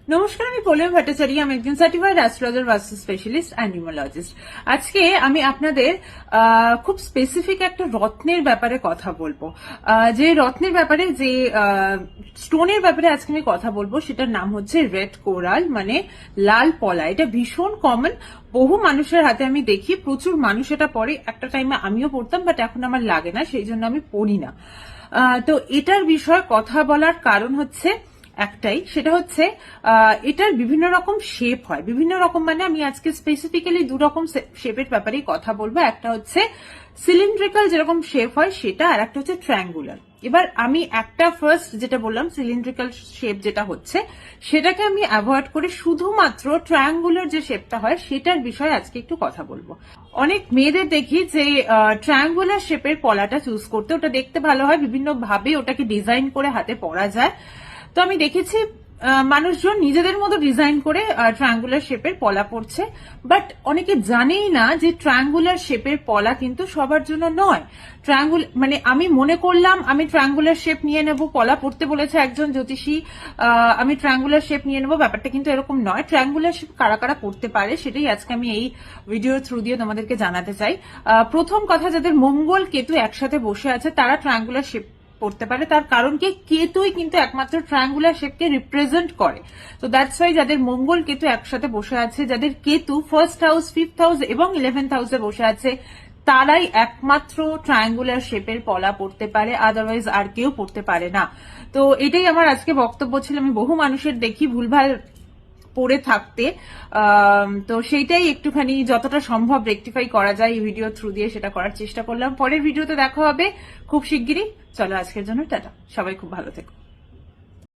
নমস্কার, আমি পল্লবী ভট্টাচার্য। আমি একজন সার্টিফাইড অ্যাস্ট্রোলজার, বাস্তু স্পেশালিস্ট অ্যান্ড নিউমোলজিস্ট। আজকে আমি আপনাদের খুব স্পেসিফিক একটা রত্নের ব্যাপারে কথা বলবো। যে রত্নের ব্যাপারে, যে স্টোনের ব্যাপারে আজকে আমি কথা বলবো, সেটার নাম হচ্ছে রেড কোরাল, মানে লাল পলা। এটা ভীষণ কমন, বহু মানুষের হাতে আমি দেখি, প্রচুর মানুষ এটা পরে। একটা টাইমে আমিও পড়তাম, বাট এখন আমার লাগে না, সেই জন্য আমি পড়ি না। তো এটার বিষয়ে কথা বলার কারণ হচ্ছে একটাই, সেটা হচ্ছে এটার বিভিন্ন রকম শেপ হয়। বিভিন্ন রকম মানে আমি আজকে স্পেসিফিক্যালি দু রকম শেপের ব্যাপারেই কথা বলবো। একটা হচ্ছে সিলিন্ড্রিক্যাল যেরকম শেপ হয় সেটা, আর একটা হচ্ছে ট্রায়াঙ্গুলার। এবার আমি একটা ফার্স্ট যেটা বললাম সিলিন্ড্রিক্যাল শেপ যেটা হচ্ছে, সেটাকে আমি অ্যাভয়েড করে শুধুমাত্র ট্রায়াঙ্গুলার যে শেপটা হয় সেটার বিষয়ে আজকে একটু কথা বলবো। অনেক মেয়েদের দেখি যে ট্রায়াঙ্গুলার শেপের পলাটা চুজ করতে, ওটা দেখতে ভালো হয়, বিভিন্ন ভাবে ওটাকে ডিজাইন করে হাতে পরা যায়। তো আমি দেখেছি মানুষজন নিজেদের মতো ডিজাইন করে ট্রায়াঙ্গুলার শেপের পলা পরছে, বাট অনেকে জানেই না যে ট্রায়াঙ্গুলার শেপের পলা কিন্তু সবার জন্য নয়। মানে আমি মনে করলাম আমি ট্রায়াঙ্গুলার শেপ নিয়ে নেব, পলা পড়তে বলেছে একজন জ্যোতিষী, আমি ট্রায়াঙ্গুলার শেপ নিয়ে নেব, ব্যাপারটা কিন্তু এরকম নয়। ট্রায়াঙ্গুলার শেপ কারা কারা পড়তে পারে সেটাই আজকে আমি এই ভিডিওর থ্রু দিয়ে তোমাদেরকে জানাতে চাই। প্রথম কথা, যাদের মঙ্গল কেতু একসাথে বসে আছে তারা ট্রায়াঙ্গুলার শেপ পড়তে পারে। তার কারণ কি, কেতুই কিন্তু একমাত্র ট্রায়াঙ্গুলার শেপকে রিপ্রেজেন্ট করে। তো দ্যাটস ওয়াই যাদের মঙ্গল কেতু একসাথে বসে আছে, যাদের Ketu first house, fifth house এবং 11th হাউসে বসে আছে, তারাই একমাত্র ট্রায়াঙ্গুলার শেপের পলা পড়তে পারে, আদারওয়াইজ আর কেউ পড়তে পারে না। তো এটাই আমার আজকে বক্তব্য ছিল। আমি বহু মানুষের দেখি ভুলভাল পড়ে থাকতে, তো সেইটাই একটুখানি যতটা সম্ভব রেকটিফাই করা যায় এই ভিডিও থ্রু দিয়ে সেটা করার চেষ্টা করলাম। পরের ভিডিওতে দেখা হবে খুব শিগগিরই। চলো আজকের জন্য টাটা, সবাই খুব ভালো থেকো।